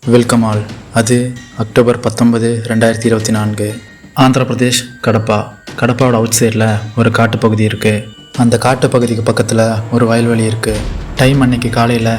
Welcome all. அது October 19, 2024. Andhra Pradesh கடப்பாவோட out சைடில் ஒரு காட்டுப்பகுதி இருக்குது. அந்த காட்டுப்பகுதிக்கு பக்கத்தில் ஒரு வயல்வெளி இருக்குது. டைம் அன்னைக்கு காலையில்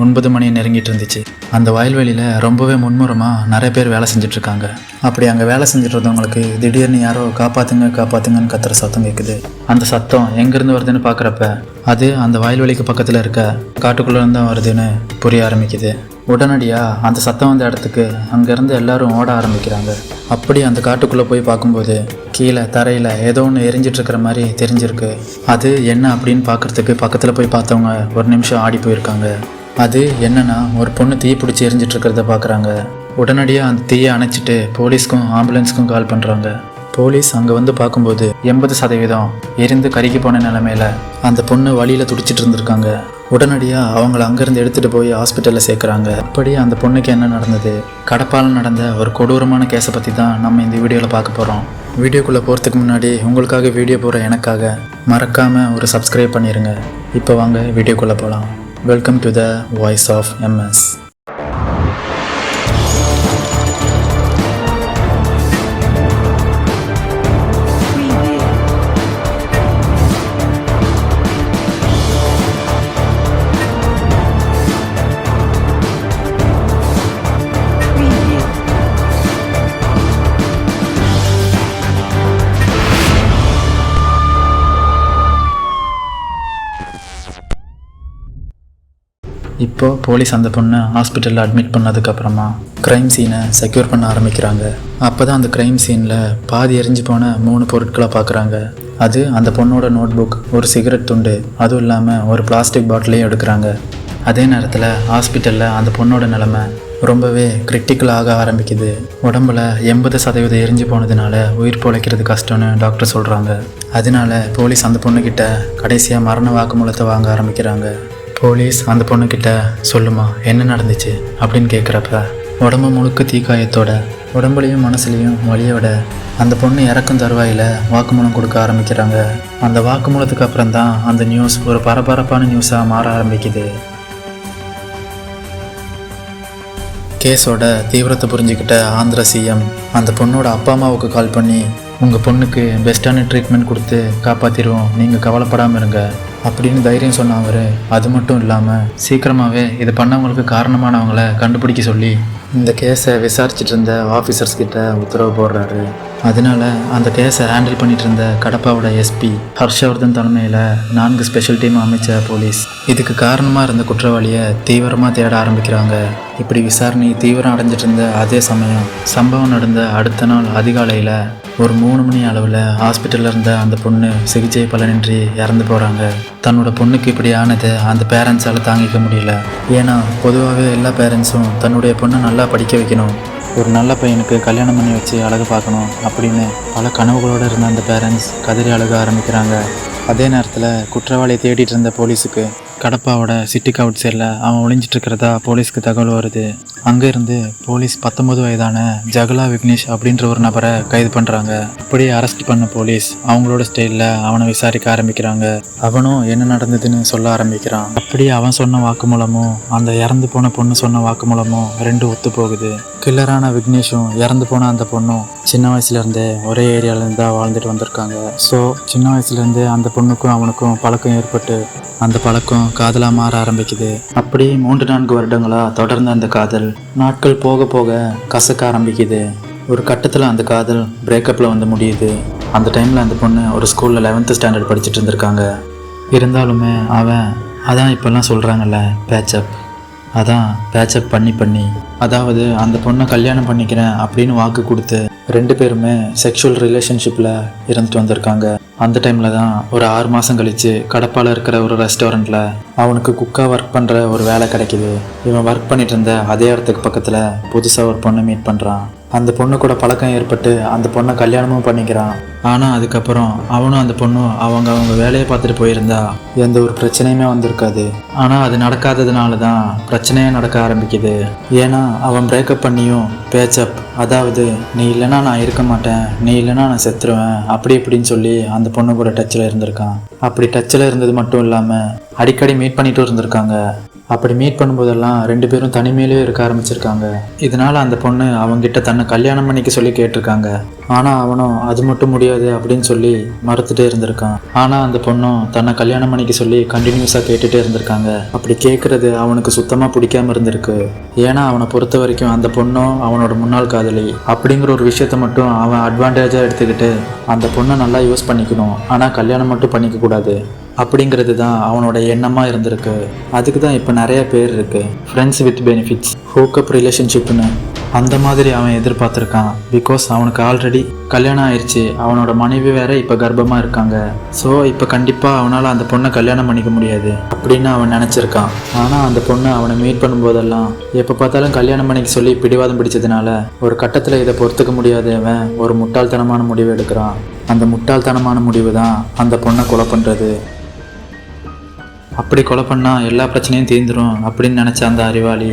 9 மணி நெருங்கிட்டு இருந்துச்சு. அந்த வயல்வெளியில் ரொம்பவே மும்முரமாக நிறைய பேர் வேலை செஞ்சிட்ருக்காங்க. அப்படி அங்கே வேலை செஞ்சுட்டு இருந்தவங்களுக்கு திடீர்னு யாரோ காப்பாற்றுங்கன்னு கத்துற சத்தம் கேட்குது. அந்த சத்தம் எங்கேருந்து வருதுன்னு பார்க்குறப்ப அது அந்த வயல்வெளிக்கு பக்கத்தில் இருக்க காட்டுக்குள்ளேருந்து தான் வருதுன்னு புரிய ஆரம்பிக்குது. உடனடியாக அந்த சத்தம் வந்த இடத்துக்கு அங்கேருந்து எல்லாரும் ஓட ஆரம்பிக்கிறாங்க. அப்படி அந்த காட்டுக்குள்ளே போய் பார்க்கும்போது கீழே தரையில் ஏதோ ஒன்று எரிஞ்சிட்ருக்கிற மாதிரி தெரிஞ்சிருக்கு. அது என்ன அப்படின்னு பார்க்குறதுக்கு பக்கத்தில் போய் பார்த்தவங்க ஒரு நிமிஷம் ஆடி போயிருக்காங்க. அது என்னன்னா, ஒரு பொண்ணு தீ பிடிச்சி எரிஞ்சிட்ருக்கிறத பார்க்குறாங்க. உடனடியாக அந்த தீயை அணைச்சிட்டு போலீஸ்க்கும் ஆம்புலன்ஸுக்கும் கால் பண்ணுறாங்க. போலீஸ் அங்கே வந்து பார்க்கும்போது 80% எரிந்து கருகி போன நிலமையில அந்த பொண்ணு வழியில் துடிச்சிட்டு இருந்திருக்காங்க. உடனடியாக அவங்கள அங்கேருந்து எடுத்துகிட்டு போய் ஹாஸ்பிட்டலில் சேர்க்குறாங்க. அப்படி அந்த பொண்ணுக்கு என்ன நடந்தது, கடப்பால் நடந்த ஒரு கொடூரமான கேஸை பற்றி தான் நம்ம இந்த வீடியோவில் பார்க்க போகிறோம். வீடியோக்குள்ளே போகிறதுக்கு முன்னாடி உங்களுக்காக வீடியோ போகிற எனக்காக மறக்காமல் ஒரு சப்ஸ்கிரைப் பண்ணிடுங்க. இப்போ வாங்க வீடியோக்குள்ளே போகலாம். Welcome to the voice of MS. இப்போ போலீஸ் அந்த பொண்ணை ஹாஸ்பிட்டலில் அட்மிட் பண்ணதுக்கப்புறமா க்ரைம் சீனை செக்யூர் பண்ண ஆரம்பிக்கிறாங்க. அப்போ தான் அந்த க்ரைம் சீனில் பாதி எரிஞ்சு போன 3 பொருட்களை பார்க்குறாங்க. அது அந்த பொண்ணோட நோட் புக், ஒரு சிகரெட் துண்டு, அதுவும் இல்லாமல் ஒரு பிளாஸ்டிக் பாட்டிலையும் எடுக்கிறாங்க. அதே நேரத்தில் ஹாஸ்பிட்டலில் அந்த பொண்ணோட நிலைமை ரொம்பவே கிரிட்டிக்கலாக ஆரம்பிக்குது. உடம்புல 80% எரிஞ்சு போனதுனால உயிர் பிழைக்கிறது கஷ்டம்னு டாக்டர் சொல்கிறாங்க. அதனால போலீஸ் அந்த பொண்ணுக்கிட்ட கடைசியாக மரண வாக்குமூலத்தை வாங்க ஆரம்பிக்கிறாங்க. போலீஸ் அந்த பொண்ணுக்கிட்ட சொல்லுமா என்ன நடந்துச்சு அப்படின்னு கேட்குறப்ப உடம்பு முழுக்க தீக்காயத்தோட உடம்புலையும் மனசுலையும் வலியோட அந்த பொண்ணு இறக்கும் தருவாயில் வாக்குமூலம் கொடுக்க ஆரம்பிக்கிறாங்க. அந்த வாக்குமூலத்துக்கு அப்புறம் தான் அந்த நியூஸ் ஒரு பரபரப்பான நியூஸாக மாற ஆரம்பிக்குது. கேஸோட தீவிரத்தை புரிஞ்சுக்கிட்ட ஆந்திர சிஎம் அந்த பொண்ணோட அப்பா அம்மாவுக்கு கால் பண்ணி, உங்கள் பொண்ணுக்கு பெஸ்ட்டான ட்ரீட்மெண்ட் கொடுத்து காப்பாற்றிடுவோம், நீங்கள் கவலைப்படாமல் இருங்க அப்படின்னு தைரியம் சொன்ன அவர், அது மட்டும் இல்லாமல் சீக்கிரமாகவே இது பண்ணவங்களுக்கு காரணமானவங்கள கண்டுபிடிக்க சொல்லி இந்த கேஸை விசாரிச்சுட்டு இருந்த ஆஃபீஸர்ஸ் கிட்ட உத்தரவு போடுறாரு. அதனால அந்த கேஸை ஹேண்டில் பண்ணிட்டு இருந்த கடப்பாவோட எஸ்பி ஹர்ஷவர்தன் தலைமையில் 4 ஸ்பெஷல் டீம் அமைச்ச போலீஸ் இதுக்கு காரணமாக இருந்த குற்றவாளியை தீவிரமாக தேட ஆரம்பிக்கிறாங்க. இப்படி விசாரணை தீவிரம் அடைஞ்சிட்டு இருந்த அதே சமயம் சம்பவம் நடந்த அடுத்த நாள் அதிகாலையில் ஒரு 3 மணி அளவில் ஹாஸ்பிட்டலில் இருந்த அந்த பொண்ணு சிகிச்சை பலனின்றி இறந்து போகிறாங்க. தன்னோட பொண்ணுக்கு இப்படி ஆனதை அந்த பேரண்ட்ஸால் தாங்கிக்க முடியல. ஏன்னா பொதுவாகவே எல்லா பேரண்ட்ஸும் தன்னுடைய பொண்ணை நல்லா படிக்க வைக்கணும், ஒரு நல்ல பையனுக்கு கல்யாணம் பண்ணி வச்சு அழகு பார்க்கணும் அப்படின்னு பல கனவுகளோடு இருந்த அந்த பேரண்ட்ஸ் கதறி அழுக ஆரம்பிக்கிறாங்க. அதே நேரத்தில் குற்றவாளியை தேடிட்டு இருந்த போலீஸுக்கு கடப்பாவோட சிட்டிக்கு அவுட் சைடில் அவன் ஒளிஞ்சிட்டு இருக்கிறதா போலீஸ்க்கு தகவல் வருது. அங்கேருந்து போலீஸ் 19 வயதான ஜகலா விக்னேஷ் அப்படின்ற ஒரு நபரை கைது பண்ணுறாங்க. அப்படியே அரெஸ்ட் பண்ண போலீஸ் அவங்களோட ஸ்டைலில் அவனை விசாரிக்க ஆரம்பிக்கிறாங்க. அவனும் என்ன நடந்ததுன்னு சொல்ல ஆரம்பிக்கிறான். அப்படி அவன் சொன்ன வாக்குமூலமும் அந்த இறந்து போன பொண்ணு சொன்ன வாக்குமூலமும் 2 ஒத்து போகுது. கில்லரான விக்னேஷும் இறந்து போன அந்த பொண்ணும் சின்ன வயசுலேருந்தே ஒரே ஏரியாவிலேருந்து தான் வாழ்ந்துட்டு வந்திருக்காங்க. ஸோ சின்ன வயசுலேருந்தே அந்த பொண்ணுக்கும் அவனுக்கும் பழக்கம் ஏற்பட்டு அந்த பழக்கம் காதலாக மாற ஆரம்பிக்குது. அப்படி 3-4 வருடங்களாக தொடர்ந்து அந்த காதல் நாட்கள் போக போக கசக்க ஆரம்பிக்குது. ஒரு கட்டத்தில் அந்த காதல் பிரேக்கப்பில் வந்து முடியுது. அந்த டைமில் அந்த பொண்ணு ஒரு ஸ்கூலில் 11th ஸ்டாண்டர்ட் படிச்சுட்டு இருந்திருக்காங்க. இருந்தாலுமே அவன் அதான் இப்போல்லாம் சொல்கிறாங்கல்ல பேச்சப் பண்ணி அதாவது அந்த பொண்ணை கல்யாணம் பண்ணிக்கிறேன் அப்படின்னு வாக்கு கொடுத்து 2 பேருமே செக்ஷுவல் ரிலேஷன்ஷிப்பில் இருந்துட்டு வந்திருக்காங்க. அந்த டைமில் தான் ஒரு 6 மாதம் கழித்து கடப்பால் இருக்கிற ஒரு ரெஸ்டாரண்ட்டில் அவனுக்கு குக்காக ஒர்க் பண்ணுற ஒரு வேலை கிடைக்கிது. இவன் ஒர்க் பண்ணிட்டு இருந்த அதே இடத்துக்கு பக்கத்தில் புதுசாக ஒரு பொண்ணை மீட் பண்ணுறான். அந்த பொண்ணு கூட பழக்கம் ஏற்பட்டு அந்த பொண்ணை கல்யாணமும் பண்ணிக்கிறான். ஆனால் அதுக்கப்புறம் அவனும் அந்த பொண்ணும் அவங்க வேலையை பார்த்துட்டு போயிருந்தா எந்த ஒரு பிரச்சனையுமே வந்திருக்காது. ஆனால் அது நடக்காததுனால தான் பிரச்சனையே நடக்க ஆரம்பிக்குது. ஏன்னா அவன் பிரேக்கப் பண்ணியும் பேச்சப், அதாவது நீ இல்லைன்னா நான் இருக்க மாட்டேன், நீ இல்லைன்னா நான் செத்துருவேன் அப்படி இப்படின்னு சொல்லி அந்த பொண்ணு கூட டச்சில் இருந்திருக்கான். அப்படி டச்சில் இருந்தது மட்டும் இல்லாமல் அடிக்கடி மீட் பண்ணிட்டு இருந்திருக்காங்க. அப்படி மீட் பண்ணும்போதெல்லாம் 2 பேரும் தனிமையிலே இருக்க ஆரம்பிச்சிருக்காங்க. இதனால அந்த பொண்ணு அவங்கிட்ட தன்னை கல்யாணம் பண்ணிக்க சொல்லி கேட்டிருக்காங்க. ஆனால் அவனும் அது மட்டும் முடியாது அப்படின்னு சொல்லி மறுத்துட்டே இருந்திருக்கான். ஆனால் அந்த பொண்ணும் தன்னை கல்யாணம் பண்ணிக்க சொல்லி கண்டினியூஸாக கேட்டுகிட்டே இருந்திருக்காங்க. அப்படி கேட்குறது அவனுக்கு சுத்தமாக பிடிக்காம இருந்திருக்கு. ஏன்னா அவனை பொறுத்த வரைக்கும் அந்த பொண்ணும் அவனோட முன்னாள் காதலி அப்படிங்கிற ஒரு விஷயத்த மட்டும் அவன் அட்வான்டேஜாக எடுத்துக்கிட்டு அந்த பொண்ணை நல்லா யூஸ் பண்ணிக்கணும், ஆனால் கல்யாணம் மட்டும் பண்ணிக்க கூடாது அப்படிங்கிறது தான் அவனோட எண்ணமாக இருந்திருக்கு. அதுக்கு தான் இப்போ நிறைய பேர் இருக்குது, ஃப்ரெண்ட்ஸ் வித் பெனிஃபிட்ஸ், ஹூக்கப் ரிலேஷன்ஷிப்னு. அந்த மாதிரி அவன் எதிர்பார்த்துருக்கான். பிகாஸ் அவனுக்கு ஆல்ரெடி கல்யாணம் ஆயிடுச்சு, அவனோட மனைவி வேற இப்போ கர்ப்பமாக இருக்காங்க. ஸோ இப்போ கண்டிப்பாக அவனால் அந்த பொண்ணை கல்யாணம் பண்ணிக்க முடியாது அப்படின்னு அவன் நினச்சிருக்கான். ஆனால் அந்த பொண்ணு அவனை மீட் பண்ணும்போதெல்லாம் எப்போ பார்த்தாலும் கல்யாணம் பண்ணிக்க சொல்லி பிடிவாதம் பிடிச்சதுனால ஒரு கட்டத்தில் இதை பொறுத்துக்க முடியாதவன் ஒரு முட்டாள்தனமான முடிவு எடுக்கிறான். அந்த முட்டாள்தனமான முடிவு தான் அந்த பொண்ணை கொலை பண்ணுறது. அப்படி கொலை பண்ணால் எல்லா பிரச்சனையும் தீர்ந்துடும் அப்படின்னு நினச்ச அந்த அறிவாளி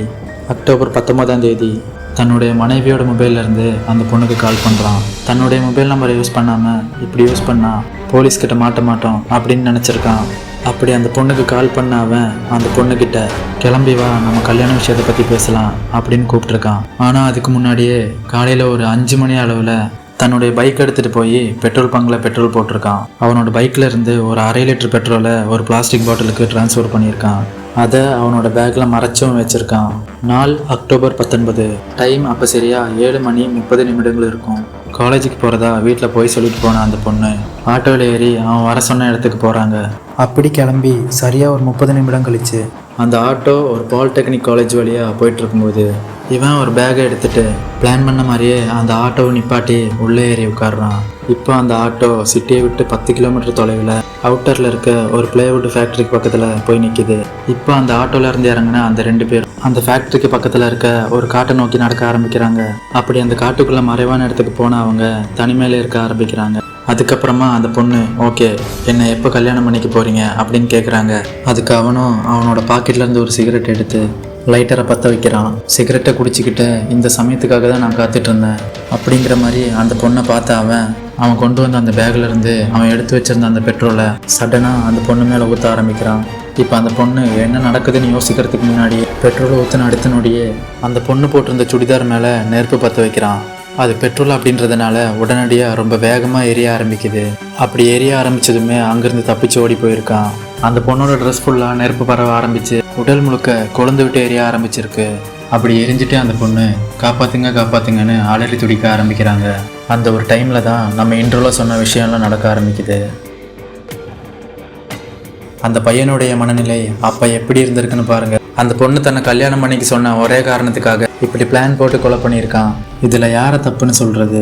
அக்டோபர் 19ஆம் தேதி தன்னுடைய மனைவியோட மொபைல்லேருந்து அந்த பொண்ணுக்கு கால் பண்ணுறான். தன்னுடைய மொபைல் நம்பரை யூஸ் பண்ணாமல் இப்படி யூஸ் பண்ணால் போலீஸ்கிட்ட மாட்ட மாட்டோம் அப்படின்னு நினச்சிருக்கான். அப்படி அந்த பொண்ணுக்கு கால் பண்ண அவன் அந்த பொண்ணுக்கிட்ட கிளம்பி வா, நம்ம கல்யாண விஷயத்தை பற்றி பேசலாம் அப்படின்னு கூப்பிட்ருக்கான். ஆனால் அதுக்கு முன்னாடியே காலையில் ஒரு 5 மணி அளவில் தன்னுடைய பைக் எடுத்துகிட்டு போய் பெட்ரோல் பங்கில் பெட்ரோல் போட்டிருக்கான். அவனோட பைக்கில் இருந்து ஒரு 1/2 லிட்டர் பெட்ரோலை ஒரு பிளாஸ்டிக் பாட்டிலுக்கு ட்ரான்ஸ்ஃபர் பண்ணியிருக்கான். அதை அவனோட பேக்கில் மறைச்சும் வச்சுருக்கான். நாள் அக்டோபர் 19. டைம் அப்போ சரியா 7:30 இருக்கும். காலேஜுக்கு போகிறதா வீட்டில் போய் சொல்லிட்டு போன அந்த பொண்ணு ஆட்டோவில் ஏறி அவன் வர சொன்ன இடத்துக்கு போகிறாங்க. அப்படி கிளம்பி சரியாக ஒரு 30 நிமிடம் கழிச்சு அந்த ஆட்டோ ஒரு பாலிடெக்னிக் காலேஜ் வழியாக போயிட்டு இருக்கும்போது இவன் ஒரு பேக்கை எடுத்துகிட்டு பிளான் பண்ண மாதிரியே அந்த ஆட்டோவை நிப்பாட்டி உள்ளே ஏறி உட்காடுறான். இப்போ அந்த ஆட்டோ சிட்டியை விட்டு 10 கிலோமீட்டர் தொலைவில் அவுட்டரில் இருக்க ஒரு பிளைவுட் ஃபேக்ட்ரிக்கு பக்கத்தில் போய் நிற்கிது. இப்போ அந்த ஆட்டோவில் இருந்து இறங்கின அந்த 2 பேர் அந்த ஃபேக்ட்ரிக்கு பக்கத்தில் இருக்க ஒரு காட்டை நோக்கி நடக்க ஆரம்பிக்கிறாங்க. அப்படி அந்த காட்டுக்குள்ளே மறைவான இடத்துக்கு போன அவங்க தனிமையில இருக்க ஆரம்பிக்கிறாங்க. அதுக்கப்புறமா அந்த பொண்ணு ஓகே என்னை எப்போ கல்யாணம் பண்ணிக்க போகிறீங்க அப்படின்னு கேட்குறாங்க. அதுக்கு அவனும் அவனோட பாக்கெட்லேருந்து ஒரு சிகரெட் எடுத்து லைட்டரை பற்ற வைக்கிறான். சிகரெட்டை குடிச்சிக்கிட்டு இந்த சமயத்துக்காக தான் நான் காத்துட்டு இருந்தேன் அப்படிங்கிற மாதிரி அந்த பொண்ணை பார்த்த அவன் கொண்டு வந்த அந்த பேக்கில் இருந்து அவன் எடுத்து வச்சிருந்த அந்த பெட்ரோலை சடனாக அந்த பொண்ணு மேலே ஊற்ற ஆரம்பிக்கிறான். இப்போ அந்த பொண்ணு என்ன நடக்குதுன்னு யோசிக்கிறதுக்கு முன்னாடியே பெட்ரோலை ஊற்றின அடுத்த நொடியே அந்த பொண்ணு போட்டிருந்த சுடிதார் மேலே நெருப்பு பற்ற வைக்கிறான். அது பெட்ரோல் அப்படின்றதுனால உடனடியாக ரொம்ப வேகமாக எரிய ஆரம்பிக்குது. அப்படி எரிய ஆரம்பித்ததுமே அங்கேருந்து தப்பிச்சு ஓடி போயிருக்கான். அந்த பொண்ணோட ட்ரெஸ் ஃபுல்லாக நெருப்பு பரவ ஆரம்பிச்சு உடல் முழுக்க கொழுந்து விட்டு எரிய ஆரம்பிச்சிருக்கு. அப்படி எரிஞ்சிட்டே அந்த பொண்ணு காப்பாற்றுங்க காப்பாற்றுங்கன்னு அலறி துடிக்க ஆரம்பிக்கிறாங்க. அந்த ஒரு டைமில் தான் நம்ம இன்ட்ரோவில் சொன்ன விஷயம்லாம் நடக்க ஆரம்பிக்குது. அந்த பையனுடைய மனநிலை அப்போ எப்படி இருந்திருக்குன்னு பாருங்க. அந்த பொண்ணு தன்னை கல்யாணம் பண்ணிக்க சொன்ன ஒரே காரணத்துக்காக இப்படி பிளான் போட்டு கொலை பண்ணியிருக்கான். இதில் யாரை தப்புன்னு சொல்கிறது?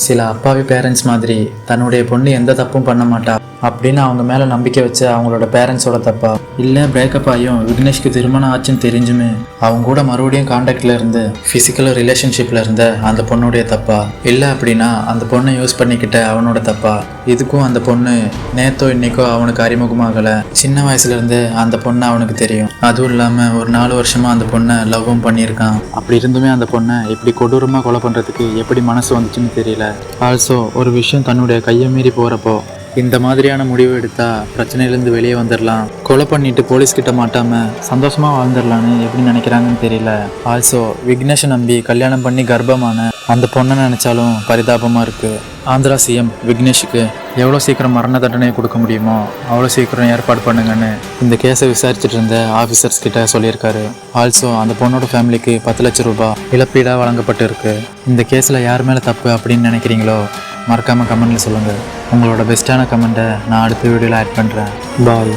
சில அப்பாவி பேரண்ட்ஸ் மாதிரி தன்னுடைய பொண்ணு எந்த தப்பும் பண்ண மாட்டா அப்படின்னு அவங்க மேலே நம்பிக்கை வச்ச அவங்களோட பேரண்ட்ஸோட தப்பா? இல்லை பிரேக்கப் ஆகியும் விக்னேஷ்க்கு திருமணம் ஆச்சுன்னு தெரிஞ்சுமே அவங்க கூட மறுபடியும் கான்டாக்டில் இருந்து ஃபிசிக்கல் ரிலேஷன்ஷிப்பில் இருந்த அந்த பொண்ணுடைய தப்பா? இல்லை அப்படின்னா அந்த பொண்ணை யூஸ் பண்ணிக்கிட்ட அவனோட தப்பா? இதுக்கும் அந்த பொண்ணு நேத்தோ இன்னைக்கோ அவனுக்கு அறிமுகமாகலை. சின்ன வயசுலேருந்து அந்த பொண்ணை அவனுக்கு தெரியும். அதுவும் இல்லாமல் ஒரு 4 வருஷமாக அந்த பொண்ணை லவ்வும் பண்ணியிருக்கான். அப்படி இருந்துமே அந்த பொண்ணை இப்படி கொடூரமாக கொலை பண்ணுறதுக்கு எப்படி மனசு வந்துச்சுன்னு தெரியல. ஆல்சோ ஒரு விஷயம் தன்னுடைய கையை மீறி போகிறப்போ இந்த மாதிரியான முடிவு எடுத்தா பிரச்சனையிலேருந்து வெளியே வந்துடலாம், கொலை பண்ணிட்டு போலீஸ்கிட்ட மாட்டாமல் சந்தோஷமாக வாழ்ந்துடலான்னு எப்படி நினைக்கிறாங்கன்னு தெரியல. ஆல்சோ விக்னேஷை நம்பி கல்யாணம் பண்ணி கர்ப்பமான அந்த பொண்ணை நினச்சாலும் பரிதாபமாக இருக்குது. ஆந்திரா சிஎம் விக்னேஷுக்கு எவ்வளோ சீக்கிரம் மரண தண்டனையை கொடுக்க முடியுமோ அவ்வளோ சீக்கிரம் ஏற்பாடு பண்ணுங்கன்னு இந்த கேஸை விசாரிச்சுட்டு இருந்த ஆஃபீஸர்ஸ் கிட்ட சொல்லியிருக்காரு. ஆல்சோ அந்த பொண்ணோட ஃபேமிலிக்கு 10 லட்சம் ரூபாய் இழப்பீடாக வழங்கப்பட்டு இருக்கு. இந்த கேஸில் யார் மேலே தப்பு அப்படின்னு நினைக்கிறீங்களோ மறக்காமல் கமெண்ட்டில் சொல்லுங்கள். உங்களோட பெஸ்ட்டான கமெண்ட்டை நான் அடுத்த வீடியோவில் ஆட் பண்ணுறேன். பாய்.